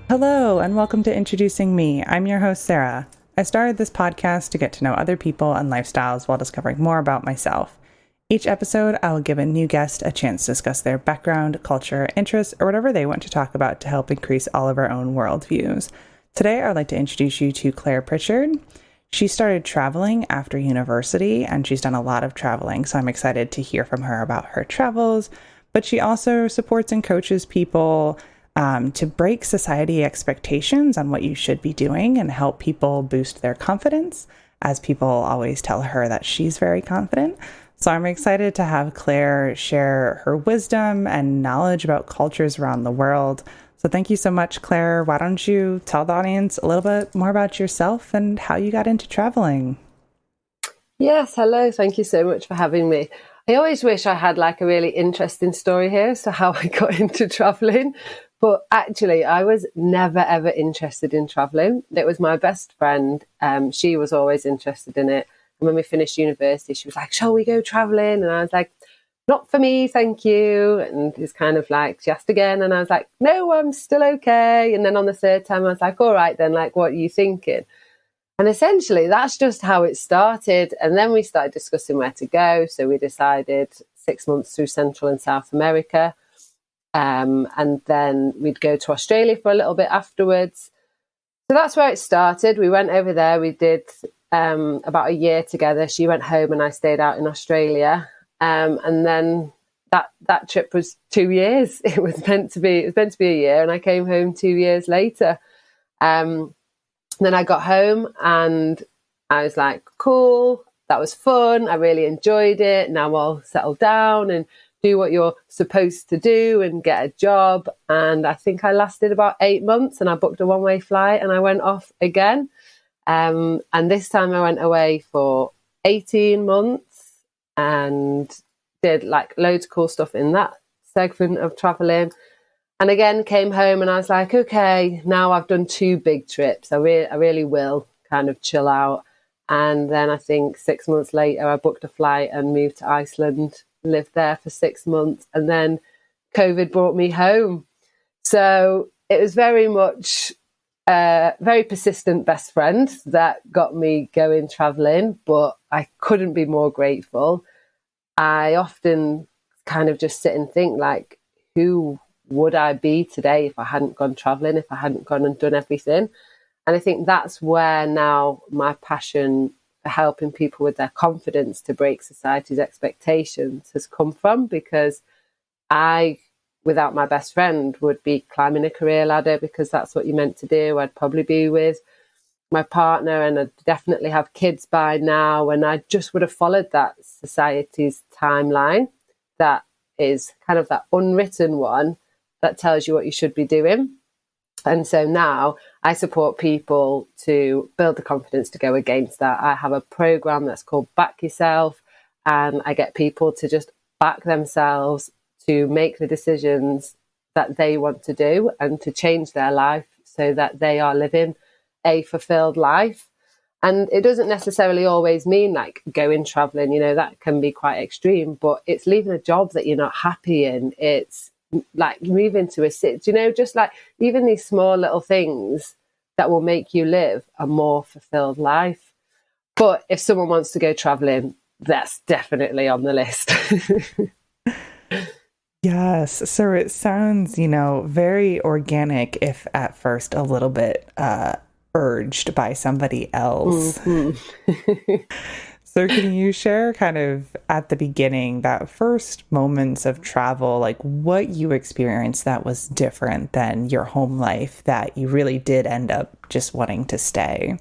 Hello, and welcome to Introducing Me. I'm your host, Sarah. I started this podcast to get to know other people and lifestyles while discovering more about myself. Each episode, I will give a new guest a chance to discuss their background, culture, interests, or whatever they want to talk about to help increase all of our own worldviews. Today, I would like to introduce you to Clare Pritchard. She started traveling after university, and she's done a lot of traveling, so I'm excited to hear from her about her travels. But she also supports and coaches people to break society expectations on what you should be doing and help people boost their confidence, as people always tell her that she's very confident. So I'm excited to have Clare share her wisdom and knowledge about cultures around the world. So thank you so much, Clare. Why don't you tell the audience a little bit more about yourself and how you got into traveling? Yes, hello. Thank you so much for having me. I always wish I had like a really interesting story here, so how I got into traveling. But actually, I was never, ever interested in traveling. It was my best friend. She was always interested in it. And when we finished university, she was like, shall we go traveling? And I was like, not for me, thank you. And it's kind of like, she asked again. And I was like, no, I'm still okay. And then on the third time, I was like, all right, then, like, what are you thinking? And essentially, that's just how it started. And then we started discussing where to go. So we decided 6 months through Central and South America. And then we'd go to Australia for a little bit afterwards. So that's where it started. We went over there. We did about a year together. She went home and I stayed out in Australia. And then that trip was 2 years. It was meant to be a year, and I came home 2 years later. Then I got home and I was like, cool, that was fun. I really enjoyed it. Now I'll settle down and do what you're supposed to do and get a job. And I think I lasted about 8 months, and I booked a one-way flight and I went off again. And this time I went away for 18 months and did like loads of cool stuff in that segment of traveling. And again, came home and I was like, okay, now I've done 2 big trips. I really will kind of chill out. And then I think 6 months later, I booked a flight and moved to Iceland, lived there for 6 months. And then COVID brought me home. So it was very much a very persistent best friend that got me going traveling, but I couldn't be more grateful. I often kind of just sit and think, like, who would I be today if I hadn't gone traveling, if I hadn't gone and done everything? And I think that's where now my passion for helping people with their confidence to break society's expectations has come from, because I, without my best friend, would be climbing a career ladder, because that's what you're meant to do. I'd probably be with my partner and I'd definitely have kids by now, and I just would have followed that society's timeline that is kind of that unwritten one that tells you what you should be doing. And so now I support people to build the confidence to go against that. I have a program that's called Back Yourself, and I get people to just back themselves to make the decisions that they want to do and to change their life so that they are living a fulfilled life. And it doesn't necessarily always mean like going traveling, that can be quite extreme, but it's leaving a job that you're not happy in. It's like moving to a city, just like even these small little things that will make you live a more fulfilled life. But if someone wants to go traveling, that's definitely on the list. Yes. So it sounds, very organic, if at first a little bit urged by somebody else. Mm-hmm. So can you share kind of at the beginning, that first moments of travel, like what you experienced that was different than your home life, that you really did end up just wanting to stay?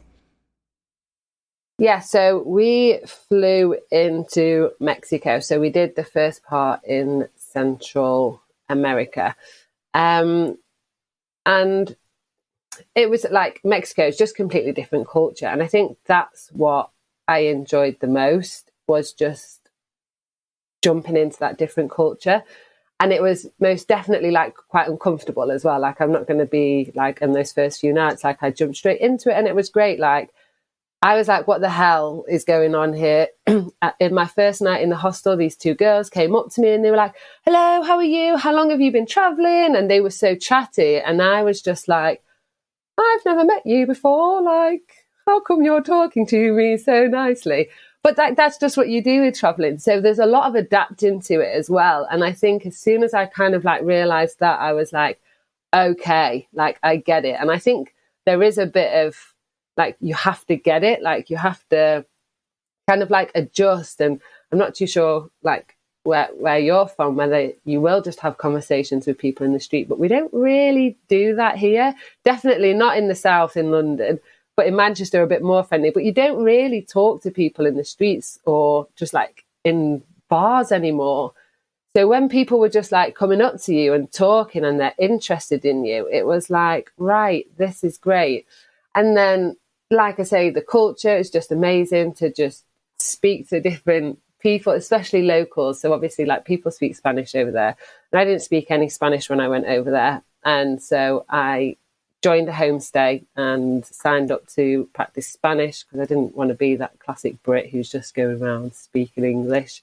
Yeah, so we flew into Mexico. So we did the first part in Central America. And it was like Mexico is just completely different culture. And I think that's what I enjoyed the most, was just jumping into that different culture. And it was most definitely like quite uncomfortable as well. Like, I'm not going to be like in those first few nights, like I jumped straight into it and it was great. Like, I was like, what the hell is going on here? In my first night in the hostel, these 2 girls came up to me and they were like, hello, how are you? How long have you been traveling? And they were so chatty. And I was just like, I've never met you before. Like, how come you're talking to me so nicely? But that's just what you do with traveling. So there's a lot of adapting to it as well. And I think as soon as I kind of like realized that, I was like, okay, like I get it. And I think there is a bit of like, you have to get it. Like you have to kind of like adjust. And I'm not too sure like where you're from, whether you will just have conversations with people in the street, but we don't really do that here. Definitely not in the south in London, but in Manchester a bit more friendly. But you don't really talk to people in the streets or just like in bars anymore. So when people were just like coming up to you and talking and they're interested in you, it was like, right, this is great. And then, like I say, the culture is just amazing to just speak to different people, especially locals. So obviously like people speak Spanish over there. And I didn't speak any Spanish when I went over there. And so I joined a homestay and signed up to practice Spanish because I didn't want to be that classic Brit who's just going around speaking English.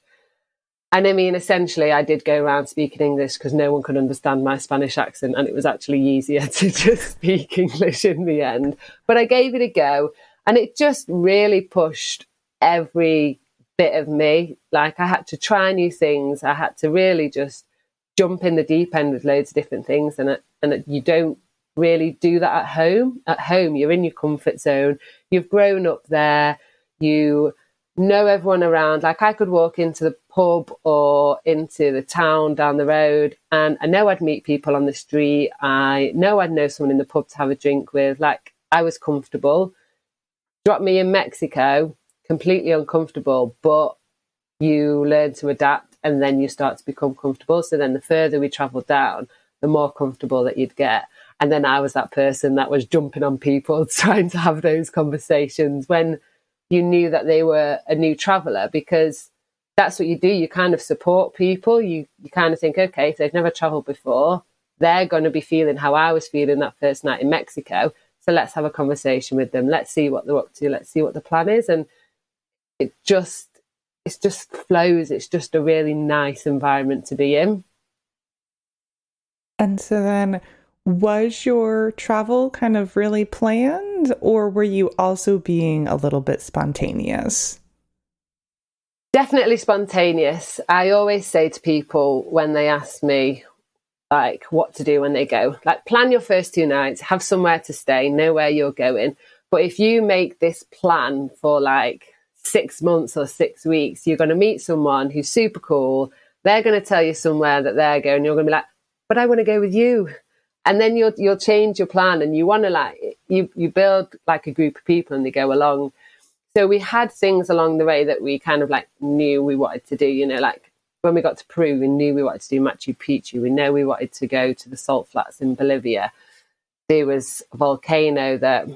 And I mean, essentially, I did go around speaking English because no one could understand my Spanish accent. And it was actually easier to just speak English in the end. But I gave it a go. And it just really pushed every bit of me. Like I had to try new things. I had to really just jump in the deep end with loads of different things. And you don't really do that at home. At home, you're in your comfort zone. You've grown up there. You know everyone around. Like I could walk into the pub or into the town down the road and I know I'd meet people on the street. I know I'd know someone in the pub to have a drink with. Like I was comfortable. Drop me in Mexico, completely uncomfortable, but you learn to adapt and then you start to become comfortable. So then the further we traveled down, the more comfortable that you'd get. And then I was that person that was jumping on people, trying to have those conversations when you knew that they were a new traveller, because that's what you do. You kind of support people. You kind of think, okay, if they've never travelled before, they're going to be feeling how I was feeling that first night in Mexico. So let's have a conversation with them. Let's see what they're up to. Let's see what the plan is. And it just flows. It's just a really nice environment to be in. And so then, was your travel kind of really planned, or were you also being a little bit spontaneous? Definitely spontaneous. I always say to people when they ask me like what to do when they go, like plan your first 2 nights, have somewhere to stay, know where you're going. But if you make this plan for like 6 months or 6 weeks, you're going to meet someone who's super cool. They're going to tell you somewhere that they're going. You're going to be like, but I want to go with you. And then you'll change your plan and you want to like, you build like a group of people and they go along. So we had things along the way that we kind of like knew we wanted to do, you know, like when we got to Peru, we knew we wanted to do Machu Picchu. We know we wanted to go to the salt flats in Bolivia. There was a volcano that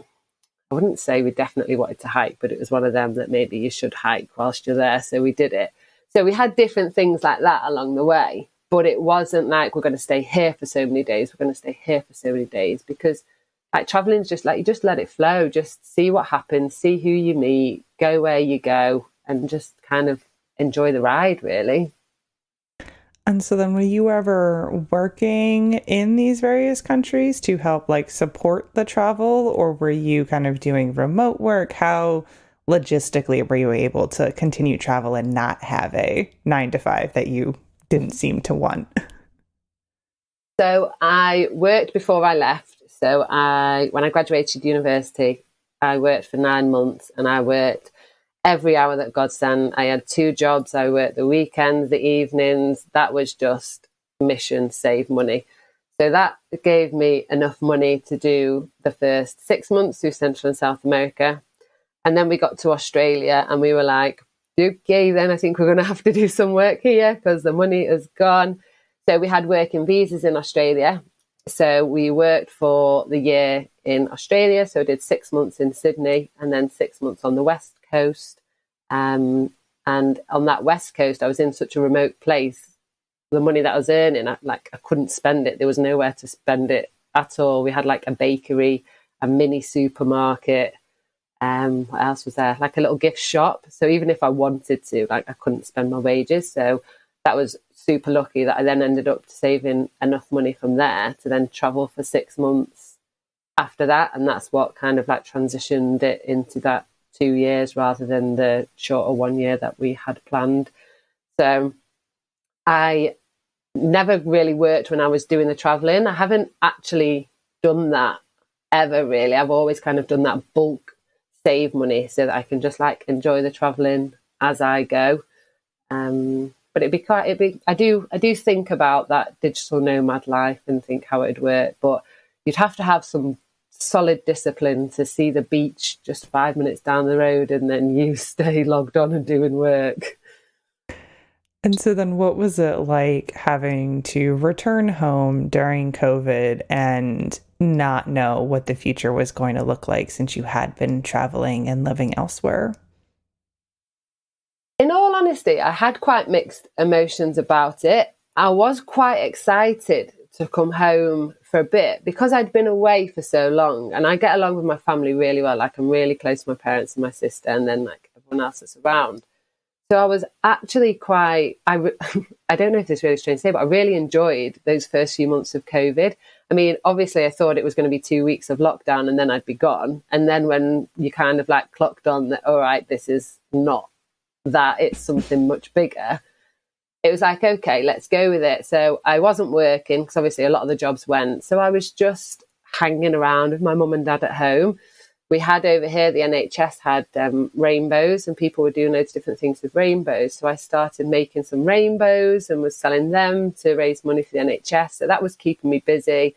I wouldn't say we definitely wanted to hike, but it was one of them that maybe you should hike whilst you're there. So we did it. So we had different things like that along the way. But it wasn't like we're going to stay here for so many days. We're going to stay here for so many days, because like traveling is just like, you just let it flow, just see what happens, see who you meet, go where you go, and just kind of enjoy the ride, really. And so then were you ever working in these various countries to help like support the travel, or were you kind of doing remote work? How logistically were you able to continue travel and not have a 9 to 5 that you didn't seem to want? So I worked before I left. So when I graduated university, I worked for 9 months and I worked every hour that God sent. I had 2 jobs. I worked the weekends, the evenings. That was just mission, save money. So that gave me enough money to do the first 6 months through Central and South America. And then we got to Australia and we were like, okay, then I think we're going to have to do some work here because the money is gone. So we had working visas in Australia. So we worked for the year in Australia. So I did 6 months in Sydney and then 6 months on the West Coast. And on that West Coast, I was in such a remote place. The money that I was earning, I couldn't spend it. There was nowhere to spend it at all. We had like a bakery, a mini supermarket. What else was there? Like a little gift shop. So even if I wanted to, like I couldn't spend my wages. So that was super lucky that I then ended up saving enough money from there to then travel for 6 months after that. And that's what kind of like transitioned it into that 2 years rather than the shorter 1 year that we had planned. So I never really worked when I was doing the traveling. I haven't actually done that ever really. I've always kind of done that bulk save money so that I can just like enjoy the traveling as I go. But I do think about that digital nomad life and think how it'd work, but you'd have to have some solid discipline to see the beach just 5 minutes down the road and then you stay logged on and doing work. And so then what was it like having to return home during COVID and not know what the future was going to look like since you had been traveling and living elsewhere? In all honesty, I had quite mixed emotions about it. I was quite excited to come home for a bit because I'd been away for so long, and I get along with my family really well. Like, I'm really close to my parents and my sister, and then like everyone else that's around. So I was actually quite, I don't know if this is really strange to say, but I really enjoyed those first few months of COVID. I mean, obviously I thought it was going to be 2 weeks of lockdown and then I'd be gone. And then when you kind of like clocked on that, all right, this is not that, it's something much bigger, it was like, okay, let's go with it. So I wasn't working because obviously a lot of the jobs went. So I was just hanging around with my mum and dad at home. We had over here, the NHS had rainbows and people were doing loads of different things with rainbows. So I started making some rainbows and was selling them to raise money for the NHS. So that was keeping me busy.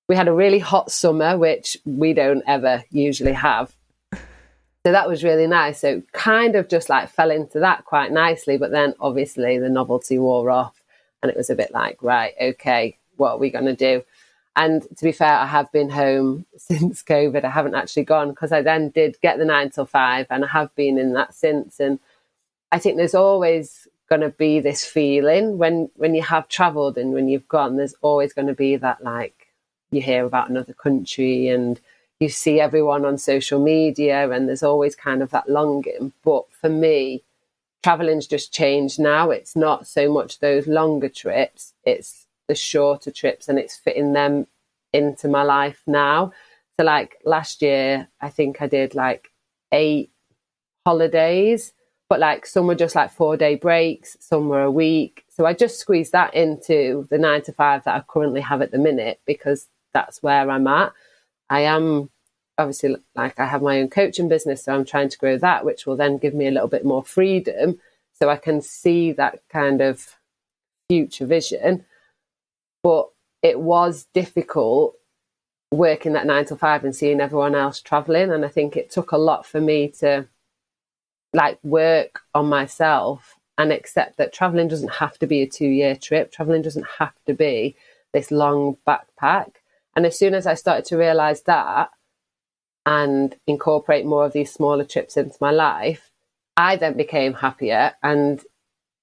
We had a really hot summer, which we don't ever usually have. So that was really nice. So kind of just like fell into that quite nicely. But then obviously the novelty wore off and it was a bit like, right, okay, what are we going to do? And to be fair, I have been home since COVID. I haven't actually gone because I then did get the 9 till 5 and I have been in that since. And I think there's always going to be this feeling when you have travelled and when you've gone, there's always going to be that, like, you hear about another country and you see everyone on social media and there's always kind of that longing. But for me, travelling's just changed now. It's not so much those longer trips. It's the shorter trips and it's fitting them into my life now. So like last year, I think I did like 8 holidays, but like some were just like 4-day breaks, some were a week. So I just squeezed that into the 9 to 5 that I currently have at the minute because that's where I'm at. I am obviously like I have my own coaching business, so I'm trying to grow that, which will then give me a little bit more freedom so I can see that kind of future vision. But it was difficult working that 9 to 5 and seeing everyone else traveling. And I think it took a lot for me to like work on myself and accept that traveling doesn't have to be a 2-year trip. Traveling doesn't have to be this long backpack. And as soon as I started to realize that and incorporate more of these smaller trips into my life, I then became happier and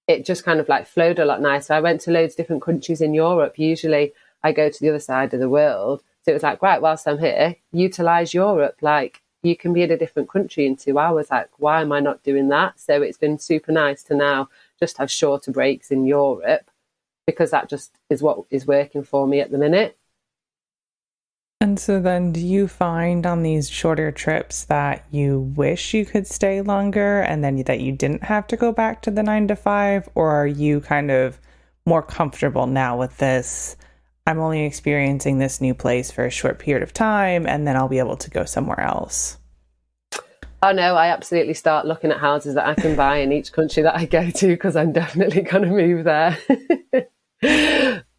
it just kind of like flowed a lot nicer. I went to loads of different countries in Europe. Usually I go to the other side of the world. So it was like, right, whilst I'm here, utilize Europe. Like you can be in a different country in 2 hours. Like, why am I not doing that? So it's been super nice to now just have shorter breaks in Europe because that just is what is working for me at the minute. And so then do you find on these shorter trips that you wish you could stay longer and then that you didn't have to go back to the 9 to 5? Or are you kind of more comfortable now with this? I'm only experiencing this new place for a short period of time and then I'll be able to go somewhere else. Oh no, I absolutely start looking at houses that I can buy in each country that I go to because I'm definitely going to move there.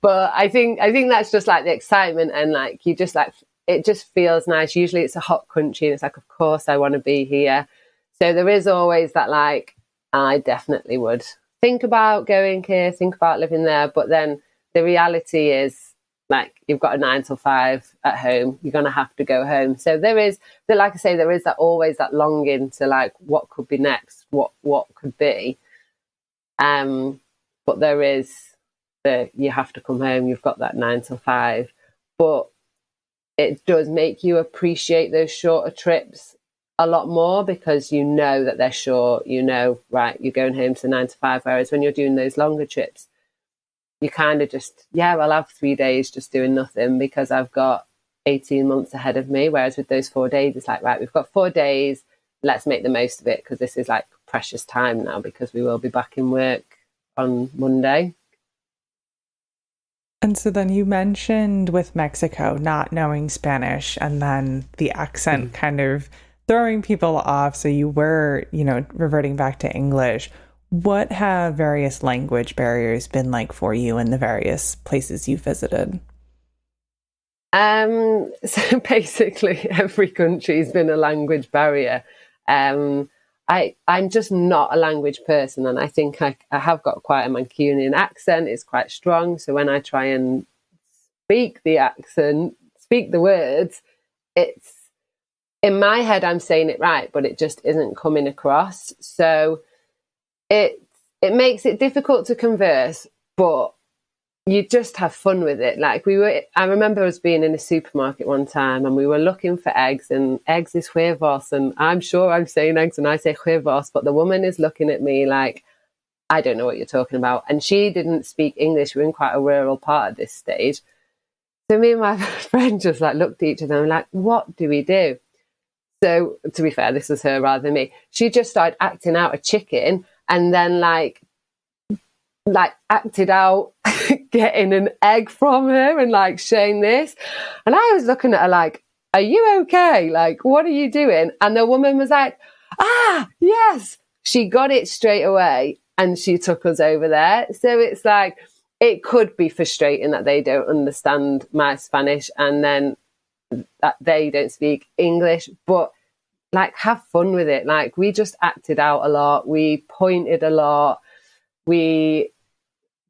But I think that's just like the excitement and like you just like it just feels nice. Usually it's a hot country and it's like, of course I want to be here. So there is always that like I definitely would think about going here, think about living there. But then the reality is like you've got a 9 till 5 at home. You're going to have to go home. So there is, like I say, there is that always that longing to like what could be next, what could be. But there is you have to come home. You've got that 9 till 5, but it does make you appreciate those shorter trips a lot more because you know that they're short. You know, right, you're going home to 9 to 5. Whereas when you're doing those longer trips, you kind of just, I'll have 3 days just doing nothing because I've got 18 months ahead of me. Whereas with those 4 days, it's like, right, we've got 4 days. Let's make the most of it, because this is like precious time now, because we will be back in work on Monday. And so then you mentioned with Mexico not knowing Spanish and then the accent kind of throwing people off. So you were, reverting back to English. What have various language barriers been like for you in the various places you visited? So basically every country's been a language barrier. I'm just not a language person, and I think I have got quite a Mancunian accent. It's quite strong, so when I try and speak the words, it's in my head I'm saying it right, but it just isn't coming across. So it makes it difficult to converse, but you just have fun with it. Like I remember us being in a supermarket one time and we were looking for eggs, and eggs is huevos, and I'm sure I'm saying eggs and I say huevos, but the woman is looking at me like, I don't know what you're talking about. And she didn't speak English. We're in quite a rural part at this stage. So me and my friend just like looked at each other and were like, what do we do? So to be fair, this was her rather than me. She just started acting out a chicken, and then like acted out getting an egg from her and like saying this. And I was looking at her like, are you okay? Like, what are you doing? And the woman was like, yes. She got it straight away and she took us over there. So it's like, it could be frustrating that they don't understand my Spanish and then that they don't speak English, but like have fun with it. Like we just acted out a lot. We pointed a lot. We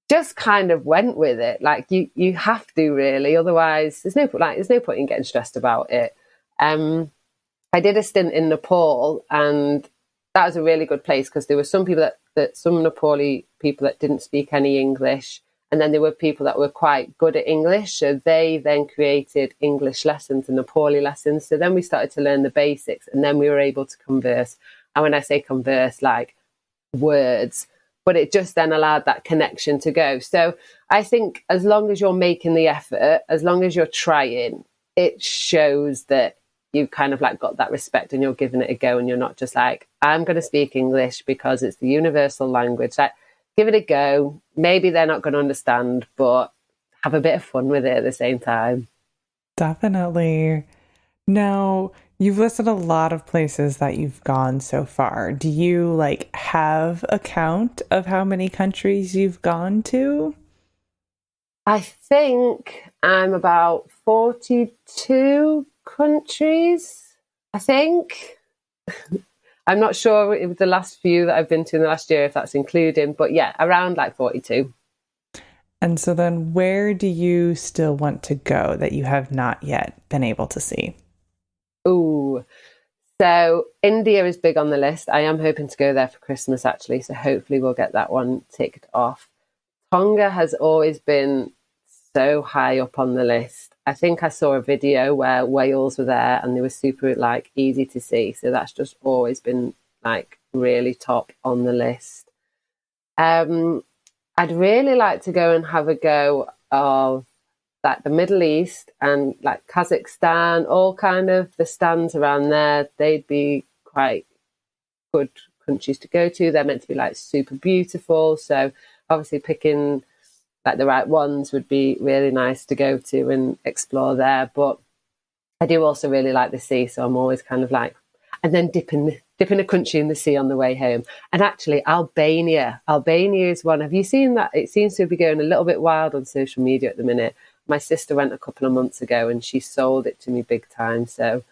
just kind of went with it. Like you have to really, otherwise there's no point in getting stressed about it. I did a stint in Nepal, and that was a really good place because there were some people some Nepali people that didn't speak any English, and then there were people that were quite good at English, so they then created English lessons and Nepali lessons. So then we started to learn the basics, and then we were able to converse. And when I say converse, like words, but it just then allowed that connection to go. So I think as long as you're making the effort, as long as you're trying, it shows that you've kind of like got that respect and you're giving it a go, and you're not just like, I'm going to speak English because it's the universal language. Like, give it a go. Maybe they're not going to understand, but have a bit of fun with it at the same time. Definitely. Now, you've listed a lot of places that you've gone so far. Do you like have a count of how many countries you've gone to? I think I'm about 42 countries, I think. I'm not sure if the last few that I've been to in the last year, if that's including, but yeah, around like 42. And so then where do you still want to go that you have not yet been able to see? Ooh, so India is big on the list. I am hoping to go there for Christmas, actually. So hopefully we'll get that one ticked off. Tonga has always been so high up on the list. I think I saw a video where whales were there and they were super like easy to see. So that's just always been like really top on the list. I'd really like to go and have a go of like the Middle East and like Kazakhstan, all kind of the stands around there. They'd be quite good countries to go to. They're meant to be like super beautiful. So obviously picking like the right ones would be really nice to go to and explore there. But I do also really like the sea. So I'm always kind of like, and then dipping a country in the sea on the way home. And actually Albania is one. Have you seen that? It seems to be going a little bit wild on social media at the minute. My sister went a couple of months ago and she sold it to me big time. So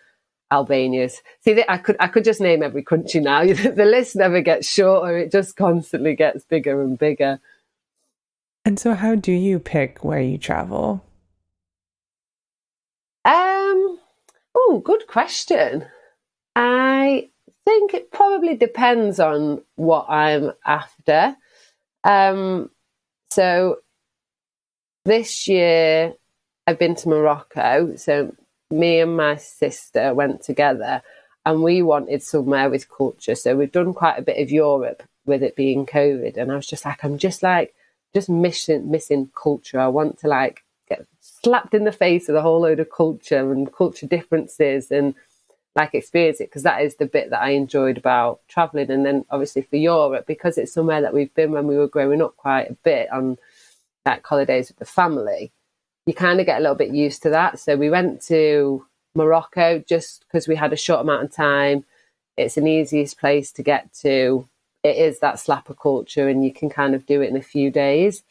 Albania's. See, I could just name every country now. The list never gets shorter. It just constantly gets bigger and bigger. And so how do you pick where you travel? Oh, good question. I think it probably depends on what I'm after. So this year I've been to Morocco. So me and my sister went together and we wanted somewhere with culture. So we've done quite a bit of Europe with it being COVID. And I was just like, I'm just missing culture. I want to like get slapped in the face with a whole load of culture and culture differences and like experience it, because that is the bit that I enjoyed about traveling. And then obviously for Europe, because it's somewhere that we've been when we were growing up quite a bit on like holidays with the family, you kind of get a little bit used to that. So we went to Morocco just because we had a short amount of time. It's an easiest place to get to. It is that slapper culture and you can kind of do it in a few days.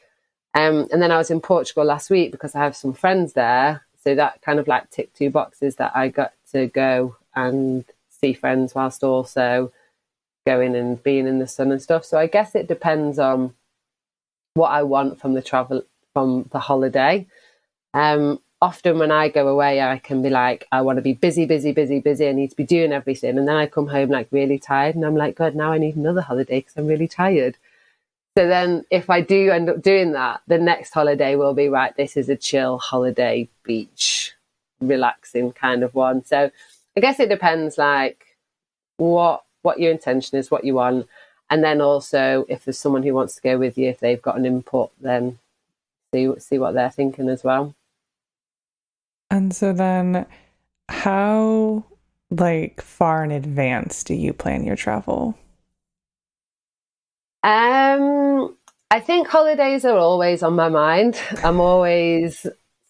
And then I was in Portugal last week because I have some friends there. So that kind of like ticked 2 boxes, that I got to go and see friends whilst also going and being in the sun and stuff. So I guess it depends on what I want from the travel, from the holiday. Often when I go away, I can be like, I want to be busy, busy, busy, busy. I need to be doing everything. And then I come home like really tired and I'm like, God, now I need another holiday because I'm really tired. So then if I do end up doing that, the next holiday will be, right, this is a chill holiday, beach, relaxing kind of one. So I guess it depends like what your intention is, what you want. And then also if there's someone who wants to go with you, if they've got an input, then see what they're thinking as well. And so then how like far in advance do you plan your travel? I think holidays are always on my mind. I'm always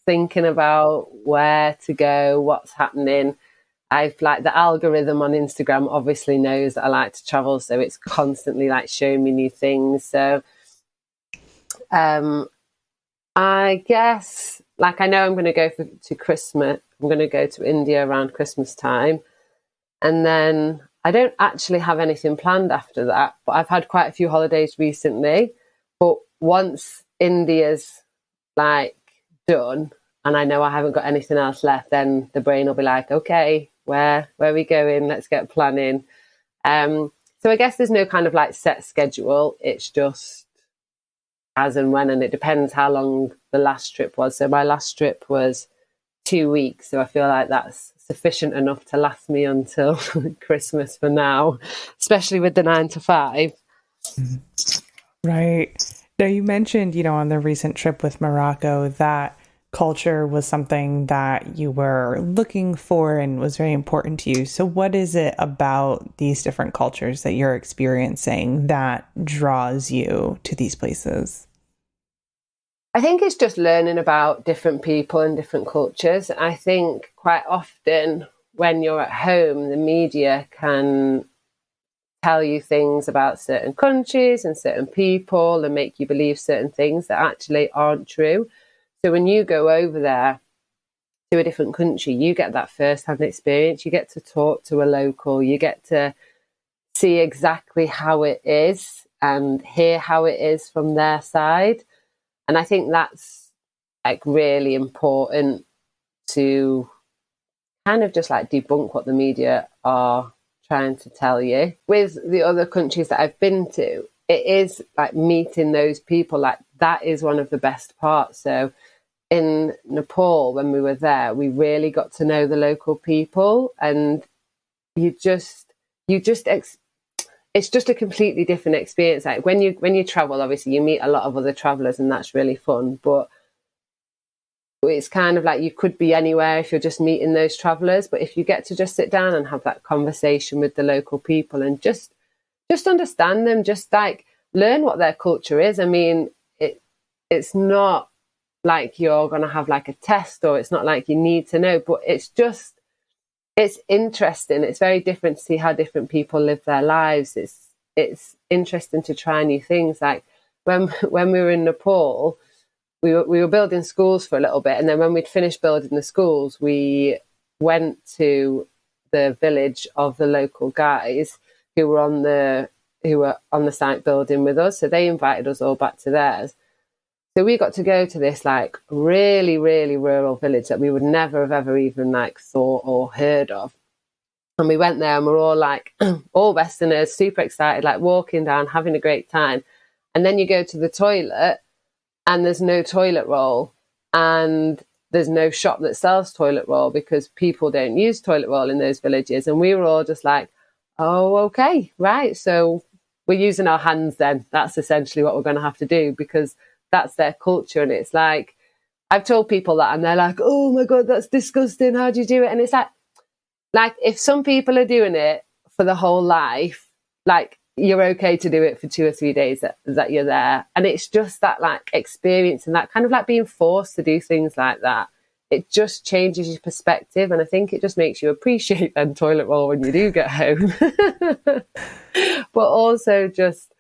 thinking about where to go, what's happening. I've like the algorithm on Instagram obviously knows that I like to travel, so it's constantly like showing me new things. So I guess like I know I'm going to go to Christmas. I'm going to go to India around Christmas time. And then I don't actually have anything planned after that, but I've had quite a few holidays recently. But once India's like done and I know I haven't got anything else left, then the brain will be like, okay, where are we going? Let's get planning. So I guess there's no kind of like set schedule. It's just as and when, and it depends how long the last trip was. So my last trip was 2 weeks. So I feel like that's sufficient enough to last me until Christmas for now, especially with the 9 to 5. Right. Now you mentioned, on the recent trip with Morocco, that culture was something that you were looking for and was very important to you. So what is it about these different cultures that you're experiencing that draws you to these places? I think it's just learning about different people and different cultures. I think quite often when you're at home, the media can tell you things about certain countries and certain people and make you believe certain things that actually aren't true. So when you go over there to a different country, you get that first-hand experience. You get to talk to a local. You get to see exactly how it is and hear how it is from their side. And I think that's like really important to kind of just like debunk what the media are trying to tell you. With the other countries that I've been to, it is like meeting those people. Like that is one of the best parts. So in Nepal, when we were there, we really got to know the local people, and it's just a completely different experience. Like when you travel, obviously you meet a lot of other travelers and that's really fun, but it's kind of like you could be anywhere if you're just meeting those travelers. But if you get to just sit down and have that conversation with the local people and just understand them, just like learn what their culture is. I mean, it's not like you're going to have like a test, or it's not like you need to know, but it's interesting. It's very different to see how different people live their lives. It's interesting to try new things. Like when we were in Nepal, we were building schools for a little bit, and then when we'd finished building the schools, we went to the village of the local guys who were on the site building with us. So they invited us all back to theirs. So we got to go to this like really, really rural village that we would never have ever even like thought or heard of. And we went there and we're all like, all Westerners, super excited, like walking down, having a great time. And then you go to the toilet and there's no toilet roll, and there's no shop that sells toilet roll because people don't use toilet roll in those villages. And we were all just like, oh, okay, right. So we're using our hands then. That's essentially what we're going to have to do because that's their culture. And it's like, I've told people that and they're like, oh my God, that's disgusting. How do you do it? And it's like if some people are doing it for the whole life, like you're okay to do it for 2 or 3 days that you're there. And it's just that like experience and that kind of like being forced to do things like that. It just changes your perspective. And I think it just makes you appreciate then toilet roll when you do get home. But also just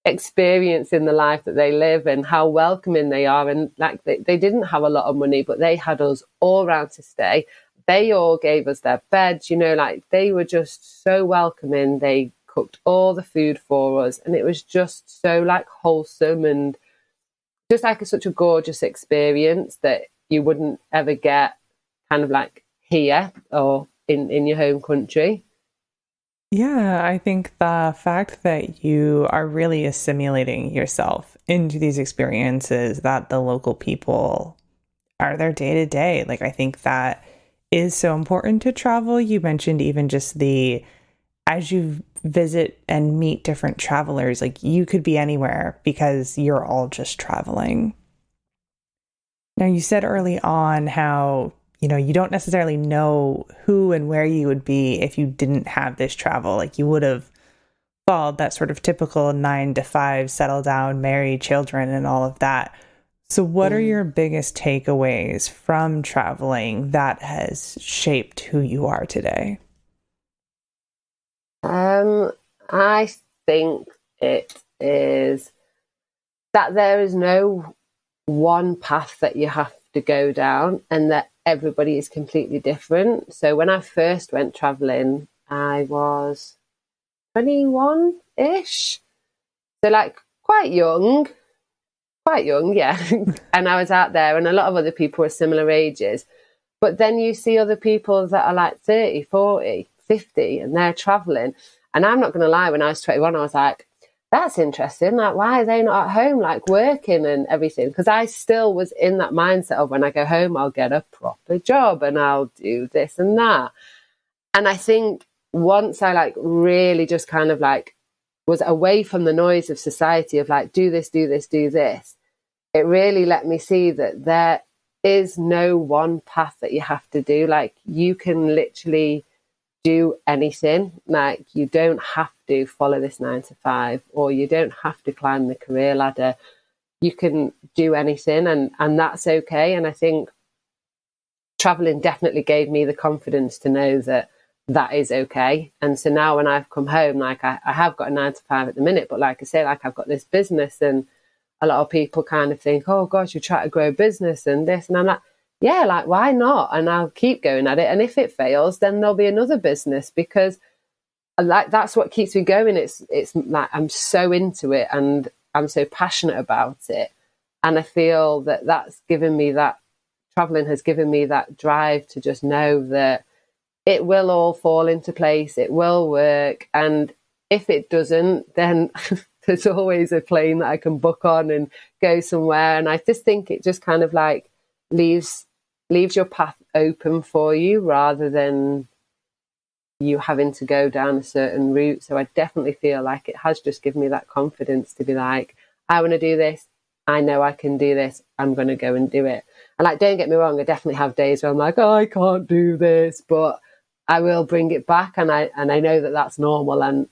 experiencing the life that they live and how welcoming they are. And like they didn't have a lot of money, but they had us all around to stay. They all gave us their beds, like they were just so welcoming. They cooked all the food for us and it was just so like wholesome and just like such a gorgeous experience that you wouldn't ever get kind of like here or in your home country. Yeah, I think the fact that you are really assimilating yourself into these experiences that the local people are their day to day. Like, I think that is so important to travel. You mentioned even just as you visit and meet different travelers, like you could be anywhere because you're all just traveling. Now, you said early on how, you don't necessarily know who and where you would be if you didn't have this travel. Like you would have followed that sort of typical 9 to 5, settle down, marry, children, and all of that. So what are your biggest takeaways from traveling that has shaped who you are today? I think it is that there is no one path that you have to go down and that everybody is completely different. So when I first went traveling, I was 21-ish. So like quite young, yeah. And I was out there and a lot of other people were similar ages. But then you see other people that are like 30, 40, 50 and they're traveling. And I'm not going to lie, when I was 21, I was like, that's interesting. Like, why are they not at home, like working and everything? Because I still was in that mindset of when I go home, I'll get a proper job and I'll do this and that. And I think once I like really just kind of like was away from the noise of society of like, do this, do this, do this, it really let me see that there is no one path that you have to do. Like you can literally do anything. Like you don't have to follow this 9 to 5 or you don't have to climb the career ladder. You can do anything and that's okay. And I think traveling definitely gave me the confidence to know that that is okay. And so now when I've come home, like I have got a 9 to 5 at the minute, but like I say, like I've got this business and a lot of people kind of think, oh gosh, you try to grow a business and this. And I'm like, yeah, like why not? And I'll keep going at it. And if it fails, then there'll be another business because like that's what keeps me going. It's like I'm so into it and I'm so passionate about it. And I feel that that's given me that, traveling has given me that drive to just know that it will all fall into place. It will work. And if it doesn't, then there's always a plane that I can book on and go somewhere. And I just think it just kind of like leaves your path open for you rather than you having to go down a certain route. So I definitely feel like it has just given me that confidence to be like, I want to do this. I know I can do this. I'm going to go and do it. And like, don't get me wrong, I definitely have days where I'm like, oh, I can't do this, but I will bring it back. And I know that that's normal. And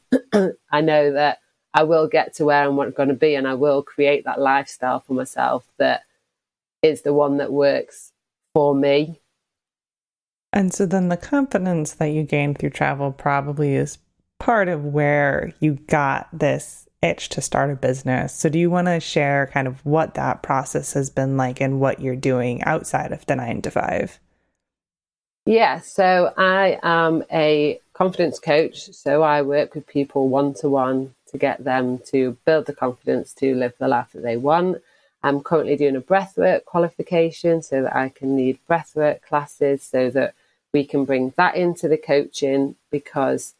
I know that I will get to where I'm going to be and I will create that lifestyle for myself that is the one that works for me. And so then the confidence that you gain through travel probably is part of where you got this itch to start a business. So do you want to share kind of what that process has been like and what you're doing outside of the 9 to 5? Yeah, so I am a confidence coach. So I work with people one-to-one to get them to build the confidence to live the life that they want. I'm currently doing a breathwork qualification so that I can lead breathwork classes so that we can bring that into the coaching, because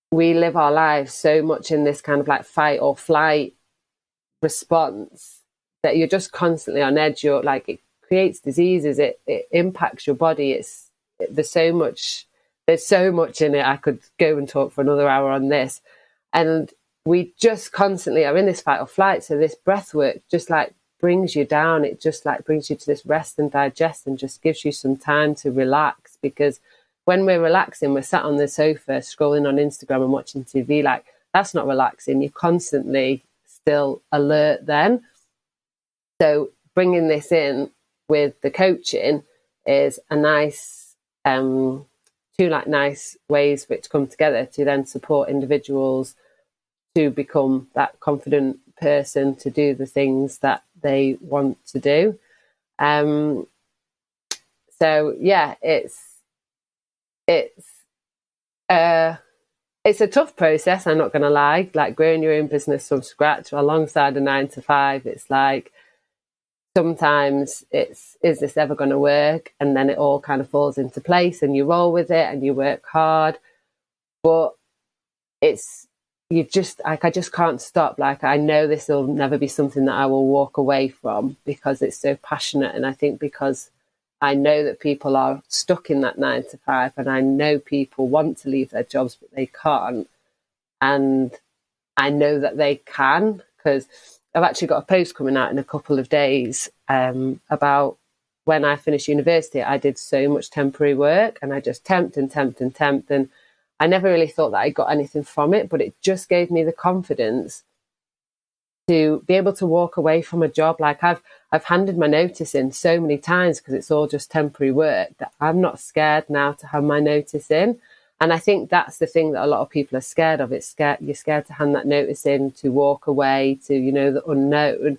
we live our lives so much in this kind of like fight or flight response that you're just constantly on edge. You're like, it creates diseases, it impacts your body. There's so much in it. I could go and talk for another hour on this. And we just constantly are in this fight or flight. So this breath work just like brings you down. It just like brings you to this rest and digest and just gives you some time to relax. Because when we're relaxing, we're sat on the sofa scrolling on Instagram and watching TV. Like, that's not relaxing. You're constantly still alert then. So bringing this in with the coaching is a nice, two like nice ways for it to come together to then support individuals to become that confident person to do the things that they want to do. So yeah, it's a tough process, I'm not going to lie. Like, growing your own business from scratch alongside a 9-to-5, it's like sometimes is this ever going to work? And then it all kind of falls into place and you roll with it and you work hard. But you just like, I just can't stop. Like, I know this will never be something that I will walk away from because it's so passionate. And I think because I know that people are stuck in that 9-to-5, and I know people want to leave their jobs, but they can't. And I know that they can, because I've actually got a post coming out in a couple of days about when I finished university. I did so much temporary work, and I just temped. And I never really thought that I got anything from it, but it just gave me the confidence to be able to walk away from a job. Like, I've handed my notice in so many times because it's all just temporary work, that I'm not scared now to have my notice in. And I think that's the thing that a lot of people are scared of. You're scared to hand that notice in, to walk away to, the unknown.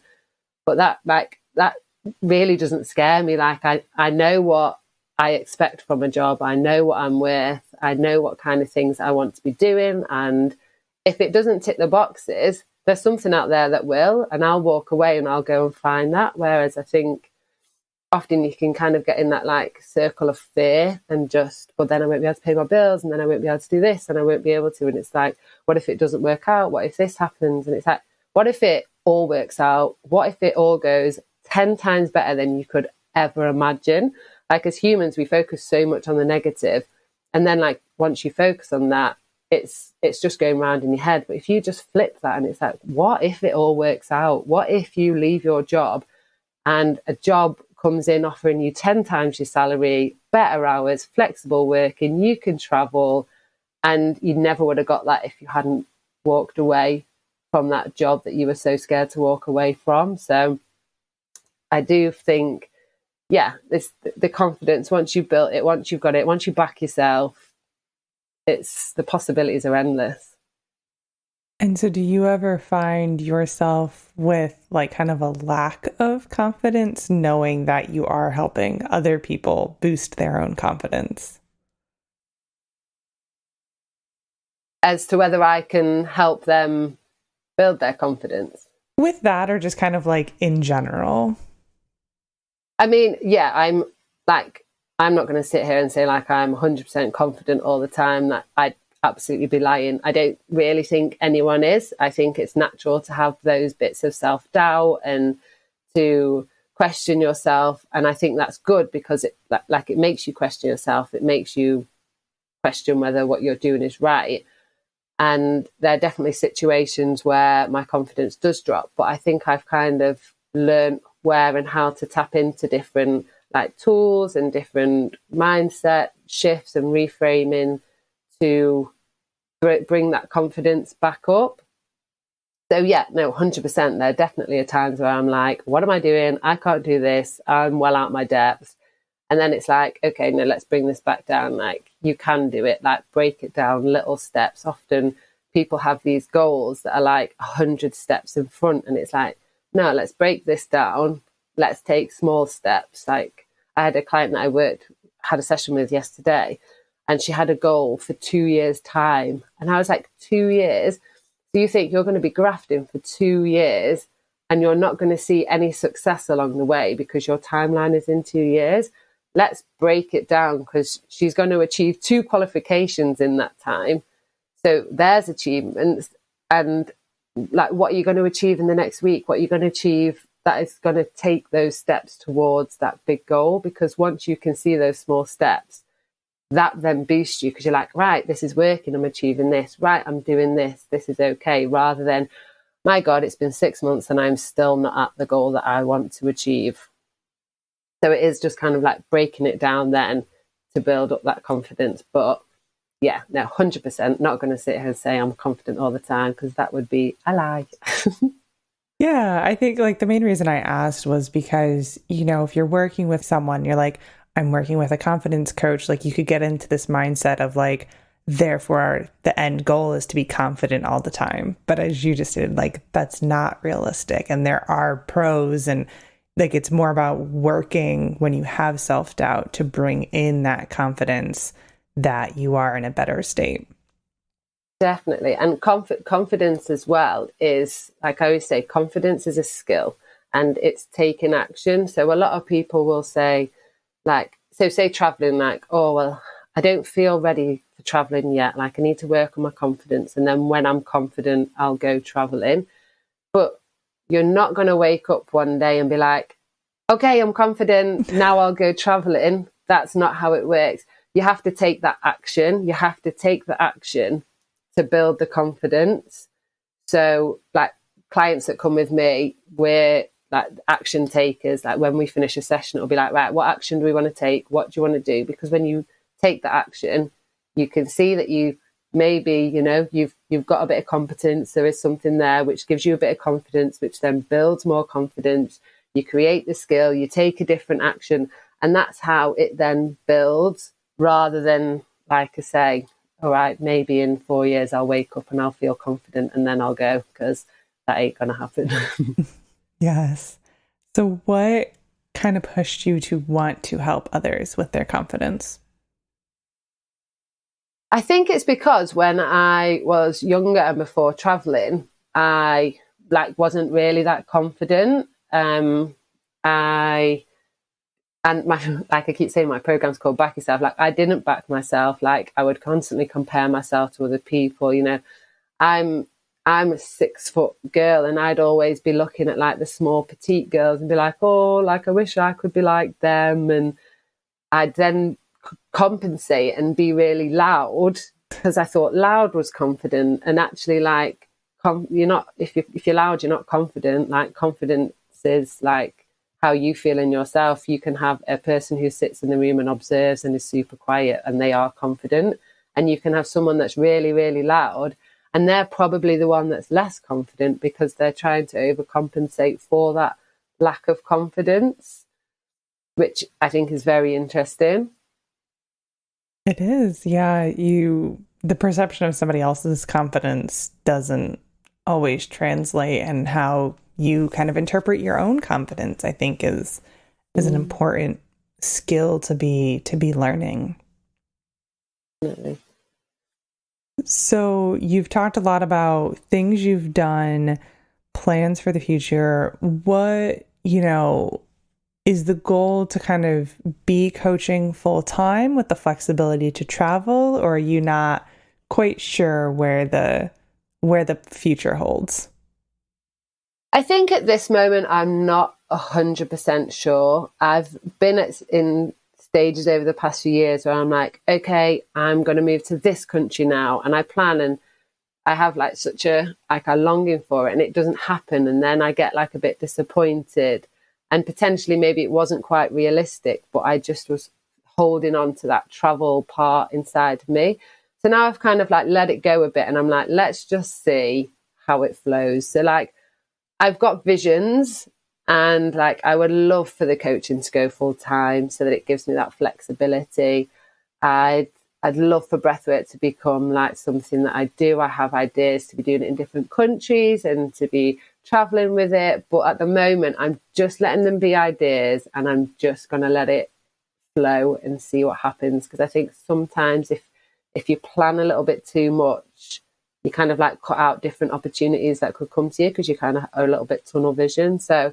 But that really doesn't scare me. Like, I know what I expect from a job. I know what I'm worth. I know what kind of things I want to be doing. And if it doesn't tick the boxes, there's something out there that will, and I'll walk away and I'll go and find that. Whereas I think often you can kind of get in that like circle of fear and just, well, then I won't be able to pay my bills, and then I won't be able to do this, and I won't be able to. And it's like, what if it doesn't work out? What if this happens? And it's like, what if it all works out? What if it all goes 10 times better than you could ever imagine? Like, as humans, we focus so much on the negative. And then like, once you focus on that, it's just going around in your head. But if you just flip that, and it's like, what if it all works out? What if you leave your job and a job comes in offering you 10 times your salary, better hours, flexible working, you can travel, and you never would have got that if you hadn't walked away from that job that you were so scared to walk away from. So I do think, yeah, the confidence, once you've built it, once you've got it, once you back yourself, the possibilities are endless. And so do you ever find yourself with like kind of a lack of confidence, knowing that you are helping other people boost their own confidence? As to whether I can help them build their confidence? With that, or just kind of like in general? I mean, yeah, I'm not going to sit here and say like I'm 100% confident all the time. That I'd absolutely be lying. I don't really think anyone is. I think it's natural to have those bits of self-doubt and to question yourself. And I think that's good, because it makes you question yourself. It makes you question whether what you're doing is right. And there are definitely situations where my confidence does drop. But I think I've kind of learned where and how to tap into different like tools and different mindset shifts and reframing to bring that confidence back up. So yeah, no, 100%. There definitely are times where I'm like, what am I doing? I can't do this. I'm well out my depth. And then it's like, okay, no, let's bring this back down. Like, you can do it. Like, break it down, little steps. Often people have these goals that are like 100 steps in front. And it's like, no, let's break this down. Let's take small steps. Like, I had a client that I had a session with yesterday, and she had a goal for 2 years' time. And I was like, 2 years? Do you think you're going to be grafting for 2 years and you're not going to see any success along the way because your timeline is in 2 years? Let's break it down, because she's going to achieve 2 qualifications in that time. So there's achievements. And like, what are you going to achieve in the next week? What are you going to achieve that is going to take those steps towards that big goal? Because once you can see those small steps, that then boosts you, because you're like, right, this is working, I'm achieving this, right, I'm doing this is okay, rather than, my God, it's been 6 months and I'm still not at the goal that I want to achieve. So it is just kind of like breaking it down then to build up that confidence. But yeah, no, 100%, not going to sit here and say I'm confident all the time, because that would be a lie. Yeah, I think like the main reason I asked was because, if you're working with someone, you're like, I'm working with a confidence coach, like you could get into this mindset of like, therefore the end goal is to be confident all the time. But as you just did, like, that's not realistic. And there are pros, and like, it's more about working when you have self-doubt to bring in that confidence that you are in a better state. Definitely. And confidence as well is, like I always say, confidence is a skill and it's taking action. So a lot of people will say, like, so say traveling, like, oh, well, I don't feel ready for traveling yet. Like, I need to work on my confidence. And then when I'm confident, I'll go traveling. But you're not going to wake up one day and be like, okay, I'm confident, now I'll go traveling. That's not how it works. You have to take that action. You have to take the action to build the confidence. So like clients that come with me, we're like action takers. Like when we finish a session, it'll be like, right, what action do we want to take? What do you want to do? Because when you take the action, you can see that you maybe, you've got a bit of competence. There is something there which gives you a bit of confidence, which then builds more confidence. You create the skill, you take a different action, and that's how it then builds, rather than, like I say, all right, maybe in 4 years I'll wake up and I'll feel confident and then I'll go, because that ain't going to happen. Yes. So what kind of pushed you to want to help others with their confidence? I think it's because when I was younger and before traveling, I wasn't really that confident. Like I keep saying, my program's called Back Yourself. Like, I didn't back myself. Like, I would constantly compare myself to other people. I'm a 6-foot girl, and I'd always be looking at like the small petite girls and be like, oh, like I wish I could be like them. And I'd then compensate and be really loud, because I thought loud was confident. And actually, like, you're not, if you're loud, you're not confident. Like, confidence is like how you feel in yourself. You can have a person who sits in the room and observes and is super quiet, and they are confident. And you can have someone that's really, really loud, and they're probably the one that's less confident, because they're trying to overcompensate for that lack of confidence, which I think is very interesting. It is. Yeah. The perception of somebody else's confidence doesn't always translate, and how you kind of interpret your own confidence, I think is an important skill to be learning. Definitely. So you've talked a lot about things you've done, plans for the future. What, is the goal to kind of be coaching full time with the flexibility to travel, or are you not quite sure where the future holds? I think at this moment, I'm not 100% sure. I've been in stages over the past few years where I'm like, okay, I'm going to move to this country now. And I plan, and I have like such a longing for it, and it doesn't happen. And then I get like a bit disappointed, and potentially maybe it wasn't quite realistic, but I just was holding on to that travel part inside of me. So now I've kind of like let it go a bit, and I'm like, let's just see how it flows. So like, I've got visions, and like, I would love for the coaching to go full time so that it gives me that flexibility. I'd love for breathwork to become like something that I do. I have ideas to be doing it in different countries and to be traveling with it. But at the moment, I'm just letting them be ideas, and I'm just going to let it flow and see what happens. Because I think sometimes if you plan a little bit too much, you kind of like cut out different opportunities that could come to you, because you kind of are a little bit tunnel vision. So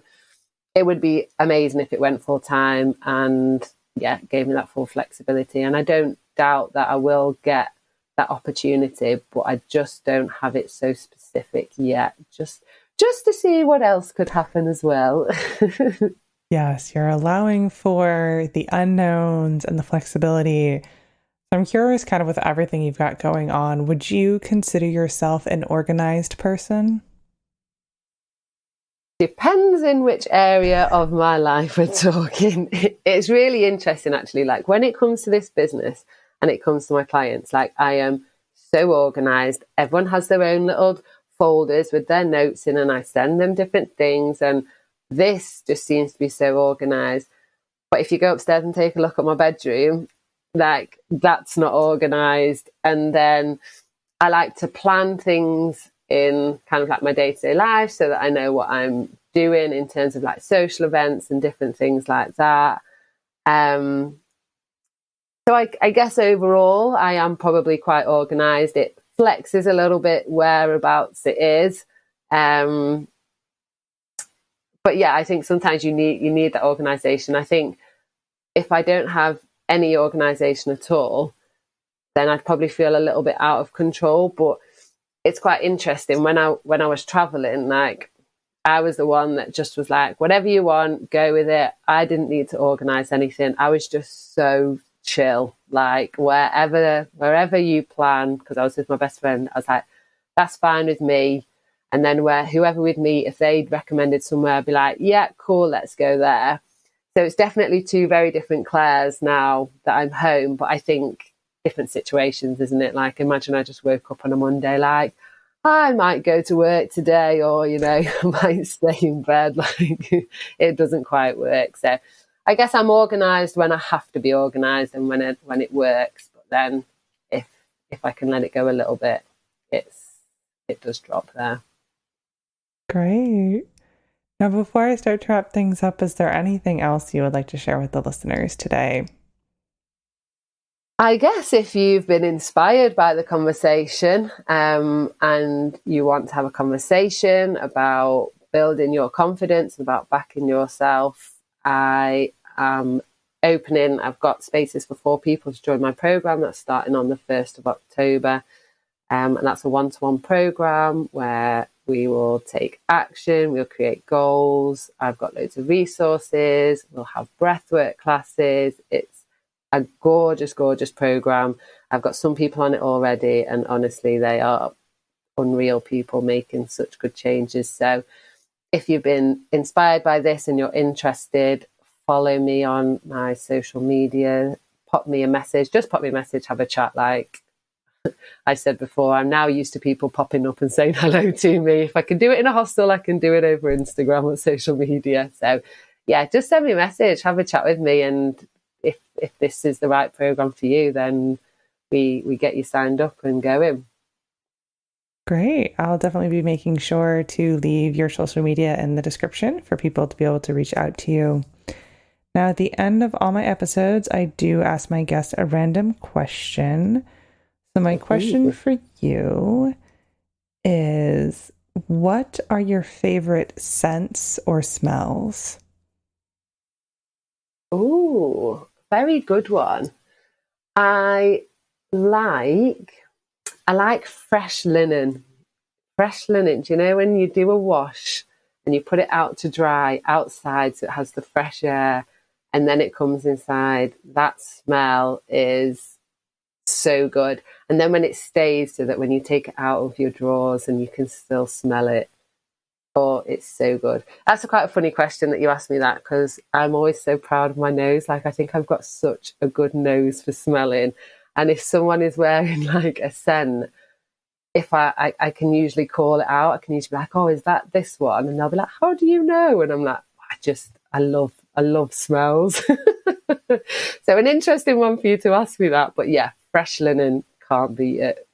it would be amazing if it went full time and gave me that full flexibility. And I don't doubt that I will get that opportunity, but I just don't have it so specific yet. Just to see what else could happen as well. Yes, you're allowing for the unknowns and the flexibility. I'm curious, kind of with everything you've got going on, would you consider yourself an organized person? Depends in which area of my life we're talking. It's really interesting, actually. Like when it comes to this business and it comes to my clients, like I am so organized. Everyone has their own little folders with their notes in, and I send them different things. And this just seems to be so organized. But if you go upstairs and take a look at my bedroom, like that's not organized. And then I like to plan things in kind of like my day-to-day life so that I know what I'm doing in terms of like social events and different things like that. So I guess overall I am probably quite organized. It flexes a little bit whereabouts it is. But yeah, I think sometimes you need that organization. I think if I don't have any organization at all, then I'd probably feel a little bit out of control. But it's quite interesting when I was traveling, like I was the one that just was like, whatever you want, go with it. I didn't need to organize anything. I was just so chill, like wherever you plan, because I was with my best friend, I was like, that's fine with me. And then whoever we'd meet, if they'd recommended somewhere, I'd be like, yeah, cool, let's go there. So it's definitely two very different Claires now that I'm home, but I think different situations, isn't it? Like imagine I just woke up on a Monday like, I might go to work today, or I might stay in bed. Like it doesn't quite work. So I guess I'm organized when I have to be organized and when it works. But then if I can let it go a little bit, it does drop there. Great. Now, before I start to wrap things up, is there anything else you would like to share with the listeners today? I guess if you've been inspired by the conversation and you want to have a conversation about building your confidence, about backing yourself, I am opening. I've got spaces for 4 people to join my program that's starting on the 1st of October. And that's a one-to-one program where we will take action, we'll create goals. I've got loads of resources. We'll have breathwork classes. It's a gorgeous, gorgeous program. I've got some people on it already, and honestly, they are unreal people making such good changes. So if you've been inspired by this and you're interested, follow me on my social media, pop me a message, have a chat. Like I said before, I'm now used to people popping up and saying hello to me. If I can do it in a hostel, I can do it over Instagram or social media. So yeah, just send me a message, have a chat with me, and if this is the right program for you, then we get you signed up and going. Great. I'll definitely be making sure to leave your social media in the description for people to be able to reach out to you. Now, at the end of all my episodes, I do ask my guests a random question. So my question for you is, what are your favorite scents or smells? Ooh, very good one. I like fresh linen. Fresh linen. Do you know when you do a wash and you put it out to dry outside so it has the fresh air and then it comes inside? That smell is so good. And then when it stays, so that when you take it out of your drawers and you can still smell it, oh, it's so good. That's quite a funny question that you asked me that, because I'm always so proud of my nose. Like I think I've got such a good nose for smelling. And if someone is wearing like a scent, if I can usually call it out. I can usually be like, oh, is that this one? And they'll be like, how do you know? And I'm like, I love smells. So an interesting one for you to ask me that. But yeah, fresh linen, can't beat it.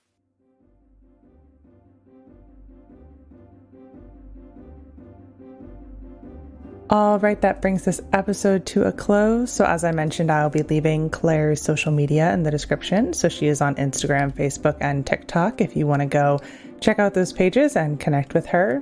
All right, that brings this episode to a close. So as I mentioned, I'll be leaving Claire's social media in the description. So she is on Instagram, Facebook, and TikTok if you want to go check out those pages and connect with her.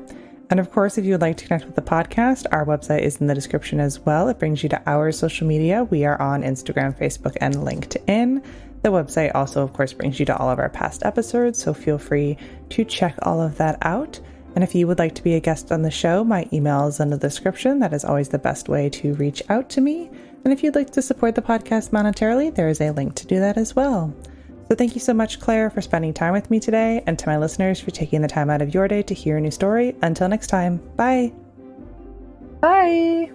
And of course, if you would like to connect with the podcast, our website is in the description as well. It brings you to our social media. We are on Instagram, Facebook, and LinkedIn. The website also, of course, brings you to all of our past episodes. So feel free to check all of that out. And if you would like to be a guest on the show, my email is in the description. That is always the best way to reach out to me. And if you'd like to support the podcast monetarily, there is a link to do that as well. So thank you so much, Claire, for spending time with me today, and to my listeners for taking the time out of your day to hear a new story. Until next time, bye. Bye.